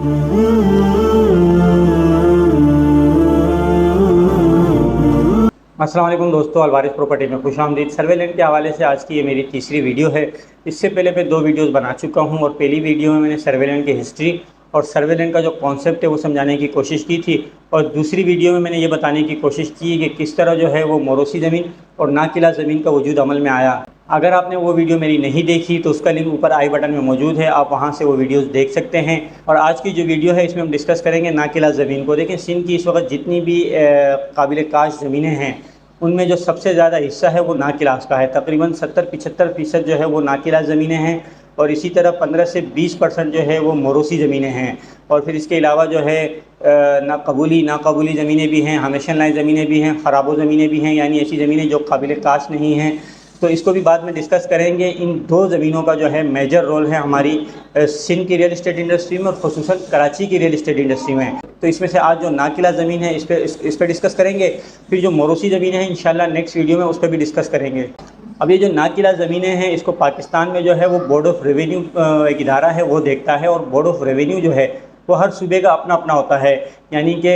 अस्सलाम वालेकुम दोस्तों, अलवारिस प्रॉपर्टी में खुशामदीद। सर्वेलेंट के हवाले से आज की ये मेरी तीसरी वीडियो है। इससे पहले मैं 2 वीडियोस बना चुका हूं और पहली वीडियो में मैंने सर्वेलेंट की हिस्ट्री और सर्वेलेंट का जो कॉन्सेप्ट है वो समझाने की कोशिश की थी, और दूसरी वीडियो में मैंने ये बताने की कोशिश की कि किस तरह जो है वो मोरोसी ज़मीन और नाकिला ज़मीन का वजूद अमल में आया। अगर आपने वो वीडियो मेरी नहीं देखी तो उसका लिंक ऊपर आई बटन में मौजूद है, आप वहाँ से वो वीडियोस देख सकते हैं। और आज की जो वीडियो है इसमें हम डिस्कस करेंगे नाकिला ज़मीन को। देखें, सिंध की इस वक्त जितनी भी काबिल काश ज़मीनें हैं उनमें जो सबसे ज़्यादा हिस्सा है वो नाकिलास का है। तकरीबन 70-75% जो है वो नाकिला ज़मीनें हैं, और इसी तरह 15 से 20% जो है वो मोरोसी ज़मीनें हैं। और फिर इसके अलावा जो है नाकबूली ज़मीनें भी हैं, हमेशन लाइन ज़मीनें भी हैं, ख़राबो ज़मीनें भी हैं, यानी ऐसी ज़मीनें जो काबिल काश नहीं हैं। तो इसको भी बाद में डिस्कस करेंगे। इन 2 ज़मीनों का जो है मेजर रोल है हमारी सिंध की रियल इस्टेट इंडस्ट्री में और ख़ुसूसन कराची की रियल इस्टेट इंडस्ट्री में। तो इसमें से आज जो नाकिला ज़मीन है इस पर डिस्कस करेंगे। फिर जो मोरोसी ज़मीन है इंशाल्लाह नेक्स्ट वीडियो में उस पर भी डिस्कस करेंगे। अब ये जो नाकिला ज़मीनें हैं इसको पाकिस्तान में जो है वो बोर्ड ऑफ रेवेन्यू एक इदारा है वो देखता है, और बोर्ड ऑफ रेवेन्यू जो है वो हर सूबे का अपना अपना होता है। यानी कि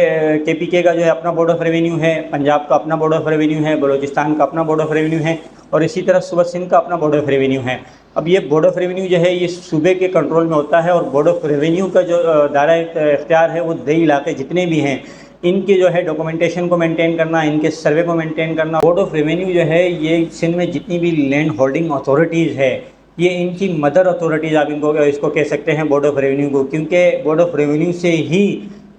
KPK का जो है अपना बोर्ड ऑफ रेवेन्यू है, पंजाब का अपना बोर्ड ऑफ रेवेन्यू है, बलूचिस्तान का अपना बोर्ड ऑफ रेवेन्यू है, और इसी तरह सूबा सिंध का अपना बोर्ड ऑफ रेवेन्यू है। अब ये बोर्ड ऑफ रेवेन्यू जो है ये सूबे के कंट्रोल में होता है, और बोर्ड ऑफ रेवेन्यू का जो दायरा इख्तियार है वो दही इलाके जितने भी हैं इनके जो है डॉक्यूमेंटेशन को मेंटेन करना, इनके सर्वे को मेंटेन करना। बोर्ड ऑफ रेवेन्यू जो है ये सिंध में जितनी भी लैंड होल्डिंग अथॉरिटीज़ है ये इनकी मदर अथॉरिटीज़ आप इसको कह सकते हैं बोर्ड ऑफ रेवेन्यू को, क्योंकि बोर्ड ऑफ रेवेन्यू से ही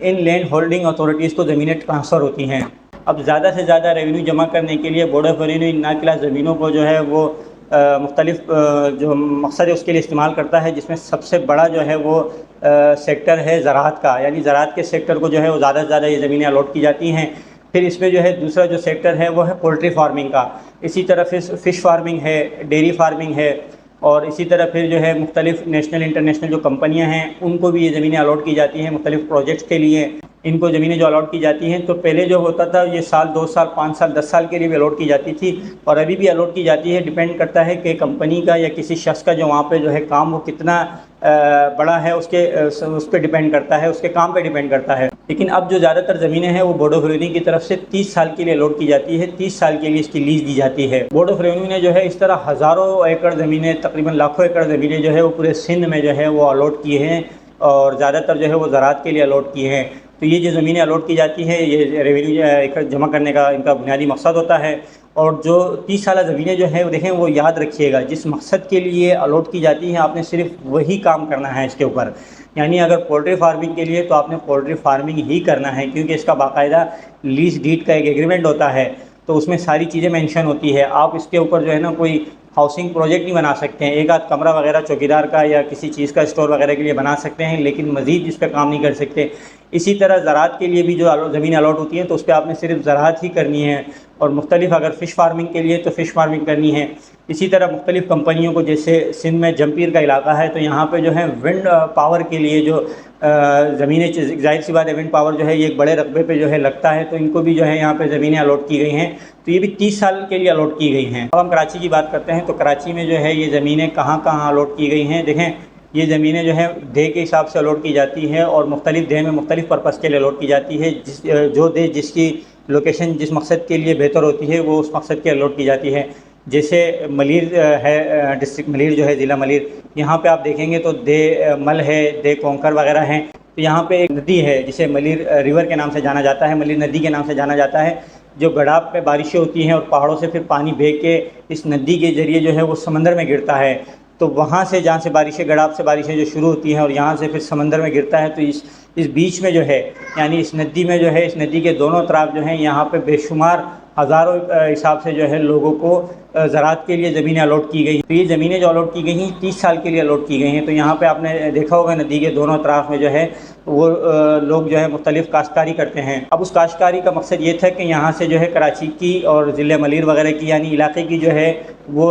इन लैंड होल्डिंग अथॉरिटीज़ को ज़मीनें ट्रांसफ़र होती हैं। अब ज़्यादा से ज़्यादा रेवेन्यू जमा करने के लिए board of revenue in Nakila ज़मीनों को जो है वो मुख्तलिफ जो मकसद है उसके लिए इस्तेमाल करता है, जिसमें सबसे बड़ा जो है वो सेक्टर है ज़राअत का। यानी ज़राअत के सेक्टर को जो है वो ज़्यादा से ज़्यादा ये ज़मीनें अलॉट की जाती हैं। फिर इसमें जो है दूसरा जो सेक्टर है वो है पोल्ट्री फार्मिंग का, इसी तरह फ़िश फार्मिंग है, डेयरी फार्मिंग है, और इसी तरह फिर जो है मुख्तलिफ नेशनल इंटरनेशनल जो कंपनियां हैं उनको भी ये ज़मीनें अलॉट की जाती हैं मुख्तलिफ प्रोजेक्ट्स के लिए। इनको ज़मीनें जो अलॉट की जाती हैं तो पहले जो होता था ये साल 2 साल 5 साल 10 साल के लिए भी अलॉट की जाती थी, और अभी भी अलॉट की जाती है। डिपेंड करता है कि कंपनी का या किसी शख्स का जो वहाँ पे जो है काम वो कितना बड़ा है उस पर डिपेंड करता है, उसके काम पे डिपेंड करता है। लेकिन अब जो ज़्यादातर ज़मीनें हैं वो बोर्ड ऑफ रेवेन्यू की तरफ से 30 साल के लिए अलॉट की जाती है, 30 साल के लिए इसकी लीज़ दी जाती है। बोर्ड ऑफ रेवेन्यू ने जो है इस तरह हज़ारों एकड़ ज़मीनें, तकरीबन लाखों एकड़ ज़मीनें जो है वो पूरे सिंध में जो है वो अलॉट की हैं, और ज़्यादातर जो है वो ज़राअत के लिए अलॉट की हैं। तो ये जो ज़मीनें अलॉट की जाती हैं ये रेवेन्यू जमा करने का इनका बुनियादी मकसद होता है। और जो 30 साल ज़मीनें जो है वो देखें, वो याद रखिएगा जिस मकसद के लिए अलॉट की जाती हैं आपने सिर्फ वही काम करना है इसके ऊपर। यानी अगर पोल्ट्री फार्मिंग के लिए तो आपने पोल्ट्री फार्मिंग ही करना है, क्योंकि इसका बाकायदा लीज डीड का एक एग्रीमेंट होता है, तो उसमें सारी चीज़ें मेंशन होती है। आप इसके ऊपर जो है ना कोई हाउसिंग प्रोजेक्ट नहीं बना सकते हैं, एक आध कमरा वगैरह चौकीदार का या किसी चीज़ का स्टोर वगैरह के लिए बना सकते हैं, लेकिन मज़ीद इस पर काम नहीं कर सकते। इसी तरह ज़राअत के लिए भी जो ज़मीन अलॉट होती है तो उस पर आपने सिर्फ ज़राअत ही करनी है, और मुख्तलिफ अगर फ़िश फार्मिंग के लिए तो फ़िश फार्मिंग करनी है। इसी तरह मुख्तलिफ कंपनियों को, जैसे सिंध में जमपीर का इलाका है तो यहाँ पे जो है विंड पावर के लिए जो ज़मीनें, ज़ाहिर सी बात है विंड पावर जो है ये एक बड़े रकबे पे जो है लगता है, तो इनको भी जो है यहाँ पे ज़मीनें अलॉट की गई हैं। तो ये भी 30 साल के लिए अलॉट की गई हैं। अब हम कराची की बात करते हैं तो कराची में जो है ये ज़मीनें कहाँ कहाँ अलॉट की गई हैं। देखें, ये ज़मीनें जो है दे के हिसाब से अलॉट की जाती है, और मुख्तलिफ दे में मुख्तलिफ पर्पज़ के लिए अलॉट की जाती है। जो दे जिसकी लोकेशन जिस मकसद के लिए बेहतर होती है वो उस मकसद के अलॉट की जाती है। जैसे मलीर है, डिस्ट्रिक्ट मलीर जो है, ज़िला मलीर, यहाँ पे आप देखेंगे तो दे मल है, दे कोंकर वगैरह हैं। तो यहाँ पे एक नदी है जिसे मलीर रिवर के नाम से जाना जाता है, मलीर नदी के नाम से जाना जाता है। जो गड़ाब पे बारिशें होती हैं और पहाड़ों से फिर पानी बह के इस नदी के ज़रिए जो है वो समंदर में गिरता है, तो वहाँ से जहाँ से बारिशें, गड़ाब से बारिशें जो शुरू होती हैं और यहाँ से फिर समंदर में गिरता है, तो इस बीच में जो है, यानी इस नदी में जो है, इस नदी के दोनों तरफ जो है यहाँ पे बेशुमार हज़ारों हिसाब से जो है लोगों को ज़राअत के लिए ज़मीनें अलॉट की गई। तो ये ज़मीनें जो अलॉट की गई हैं 30 साल के लिए अलॉट की गई हैं। तो यहाँ पे आपने देखा होगा नदी के दोनों तरफ में जो है वो लोग जो है मुख्तलिफ काश्तकारी करते हैं। अब उस काश्तकारी का मकसद ये था कि यहाँ से जो है कराची की और ज़िले मलीर वगैरह की, यानी इलाके की जो है वो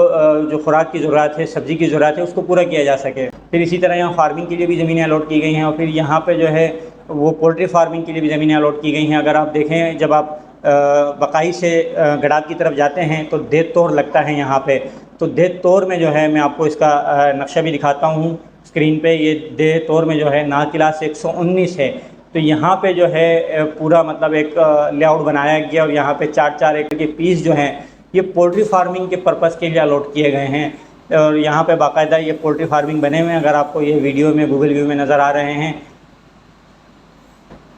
जो खुराक की ज़रूरत है, सब्ज़ी की ज़रूरत है, उसको पूरा किया जा सके। फिर इसी तरह यहाँ फार्मिंग के लिए भी ज़मीनें अलॉट की गई हैं, और फिर यहाँ पर जो है वो पोल्ट्री फार्मिंग के लिए भी ज़मीनें अलॉट की गई हैं। अगर आप देखें, जब आप बकाई से गड़ाब की तरफ जाते हैं तो देत तोर लगता है यहाँ पे, तो देत तोर में जो है मैं आपको इसका नक्शा भी दिखाता हूँ। स्क्रीन पे ये दे तौर में जो है ना क्लास 119 है। तो यहाँ पे जो है पूरा मतलब एक लेआउट बनाया गया और यहाँ पे 4-4 एकड़ के पीस जो हैं ये पोल्ट्री फार्मिंग के पर्पज़ के लिए अलॉट किए गए हैं और यहाँ पे बाकायदा ये पोल्ट्री फार्मिंग बने हुए हैं, अगर आपको ये वीडियो में गूगल व्यू में नज़र आ रहे हैं।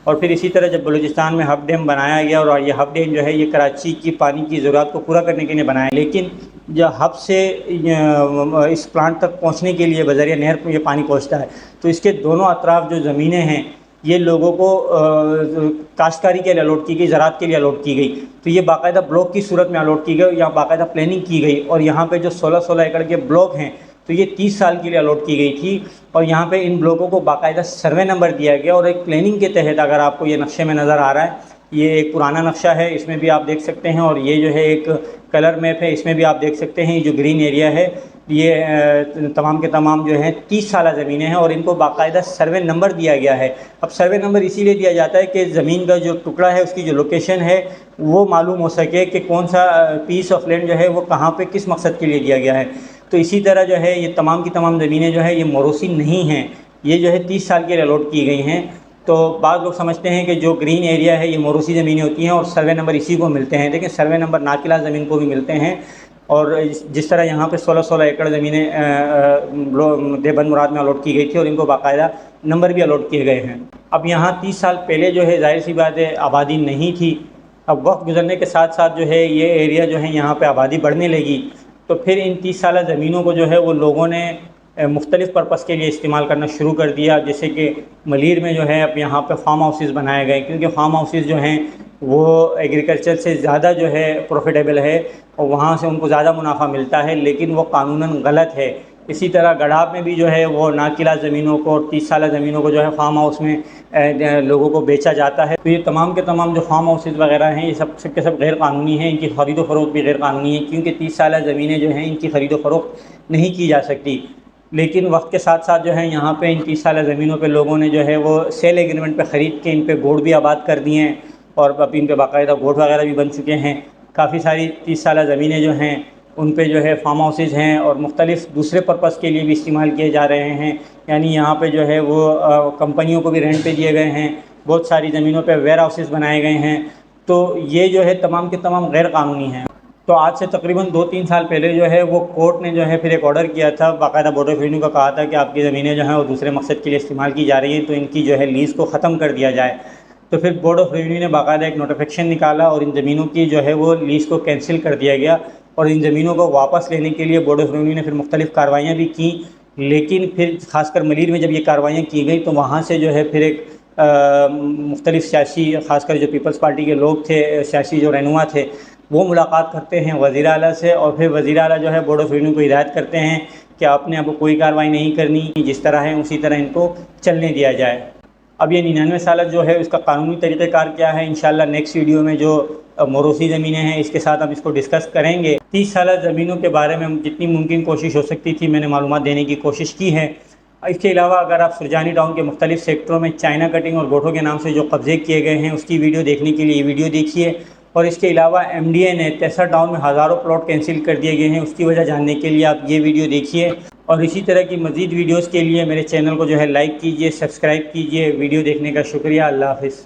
और फिर इसी तरह जब बलूचिस्तान में हब डैम बनाया गया और ये हब डैम जो है ये कराची की पानी की ज़रूरत को पूरा करने के लिए बनाया, लेकिन जब हब से इस प्लांट तक पहुंचने के लिए बज़रिया नहर को ये पानी पहुंचता है, तो इसके दोनों अतराफ जो ज़मीनें हैं ये लोगों को काश्तकारी के लिए अलॉट की गई, ज़राअत के लिए अलॉट की गई। तो ये बाकायदा ब्लॉक की सूरत में अलॉट की गई, यहाँ बाकायदा प्लानिंग की गई और यहाँ पे जो 16-16 एकड़ के ब्लॉक हैं तो ये 30 साल के लिए अलॉट की गई थी और यहाँ पे इन ब्लॉकों को बाकायदा सर्वे नंबर दिया गया और एक प्लानिंग के तहत, अगर आपको ये नक्शे में नज़र आ रहा है, ये एक पुराना नक्शा है, इसमें भी आप देख सकते हैं, और ये जो है एक कलर मैप है, इसमें भी आप देख सकते हैं। ये जो ग्रीन एरिया है ये तमाम के तमाम जो हैं 30 साल ज़मीनें हैं और इनको बाकायदा सर्वे नंबर दिया गया है। अब सर्वे नंबर इसीलिए दिया जाता है कि ज़मीन का जो टुकड़ा है उसकी जो लोकेशन है वो मालूम हो सके कि कौन सा पीस ऑफ लैंड जो है वो कहाँ पे किस मकसद के लिए दिया गया है। तो इसी तरह जो है ये तमाम की तमाम ज़मीनें जो है ये मौरूसी नहीं हैं, ये जो है 30 साल के लिए अलॉट की गई हैं। तो बाद लोग समझते हैं कि जो ग्रीन एरिया है ये मौरूसी ज़मीनें होती हैं और सर्वे नंबर इसी को मिलते हैं, लेकिन सर्वे नंबर नाकिला ज़मीन को भी मिलते हैं। और जिस तरह यहाँ पे 16-16 एकड़ ज़मीनें देवबंद मुराद में अलॉट की गई थी और इनको बाकायदा नंबर भी अलॉट किए गए हैं। अब यहाँ 30 साल पहले जो है ज़ाहिर सी बात है आबादी नहीं थी, अब वक्त गुजरने के साथ साथ जो है ये एरिया जो है यहाँ पे आबादी बढ़ने लगी, तो फिर इन 30 साल ज़मीनों को जो है वो लोगों ने मुख्तलिफ़ पर्पज़ के लिए इस्तेमाल करना शुरू कर दिया। जैसे कि मलीर में जो है अब यहाँ पे फार्म हाउसेस बनाए गए, क्योंकि फार्म हाउसेस जो हैं वो एग्रीकल्चर से ज़्यादा जो है प्रॉफिटेबल है और वहाँ से उनको ज़्यादा मुनाफा मिलता है, लेकिन वो कानूनन गलत है। इसी तरह गढ़ाब में भी जो है वो नाकिला ज़मीनों को और 30 साल ज़मीनों को जो है फार्म हाउस में लोगों को बेचा जाता है। तो ये तमाम के तमाम जो फार्म हाउसेस वगैरह हैं ये सब के सब गैर कानूनी हैं, इनकी ख़रीदो फ़रोख्त भी गैर कानूनी है, क्योंकि 30 साल ज़मीनें जो हैं इनकी ख़रीदो फ़रोख्त नहीं की जा सकती। लेकिन वक्त के साथ साथ जो है यहाँ पे इन 30 साल ज़मीनों पे लोगों ने जो है वो सेल एग्रीमेंट पे ख़रीद के इन पे गोड़ भी आबाद कर दिए हैं और अब इन पे बाकायदा गोड़ वगैरह भी बन चुके हैं। काफ़ी सारी 30 साल ज़मीनें जो हैं उन पे जो है फार्म हाउसेज हैं और मुख्तलिफ़ दूसरे पर्पज़ के लिए भी इस्तेमाल किए जा रहे हैं। यानी यहाँ पे जो है वो कंपनियों को भी रेंट पे दिए गए हैं, बहुत सारी ज़मीनों पे वेयर हाउसेज बनाए गए हैं। तो ये जो है तमाम के तमाम गैर कानूनी हैं। तो आज से तकरीबन 2-3 साल पहले जो है वो कोर्ट ने जो है फिर एक ऑर्डर किया था, बाकायदा बोर्ड ऑफ रेवेन्यू का कहा था कि आपकी ज़मीनें जो हैं वो दूसरे मकसद के लिए इस्तेमाल की जा रही हैं, तो इनकी जो है लीज़ को ख़त्म कर दिया जाए। तो फिर बोर्ड ऑफ रेवेन्यू ने बाकायदा एक नोटिफिकेशन निकाला और इन ज़मीनों की जो है वो लीज़ को कैंसिल कर दिया गया और इन ज़मीनों को वापस लेने के लिए बोर्ड ऑफ रेवेन्यू ने फिर मुख्तलिफ़ कार्रवाइयाँ भी की। लेकिन फिर ख़ासकर मलीर में जब ये कार्रवाइयाँ की गई तो वहाँ से जो है फिर एक मुख्तलिफ़ सियासी, ख़ासकर जो पीपल्स पार्टी के लोग थे, सियासी जो रहनुमा थे, वो मुलाकात करते हैं वज़ीर आला से और फिर वज़ीर आला जो है बोर्ड ऑफ रेवेन्यू को हिदायत करते हैं कि आपने अब कोई कार्रवाई नहीं करनी, जिस तरह है उसी तरह इनको चलने दिया जाए। अब ये 99 साल जो है उसका कानूनी तरीक़ेकार क्या है, इंशाल्लाह नेक्स्ट वीडियो में जो मौरूसी ज़मीनें हैं इसके साथ हम इसको डिस्कस करेंगे। 30 साल ज़मीनों के बारे में जितनी मुमकिन कोशिश हो सकती थी मैंने मालूमात देने की कोशिश की है। इसके अलावा अगर आप सुरजानी टाउन के मुख्तलिफ़ सेक्टरों में चाइना कटिंग और गोठों के नाम से जो कब्ज़े किए गए हैं उसकी वीडियो देखने के लिए वीडियो देखिए। और इसके अलावा MDA ने तेसा टाउन में हज़ारों प्लॉट कैंसिल कर दिए गए हैं, उसकी वजह जानने के लिए आप ये वीडियो देखिए। और इसी तरह की मज़ीद वीडियोज़ के लिए मेरे चैनल को जो है लाइक कीजिए, सब्सक्राइब कीजिए। वीडियो देखने का शुक्रिया। अल्लाह हाफ़िज़।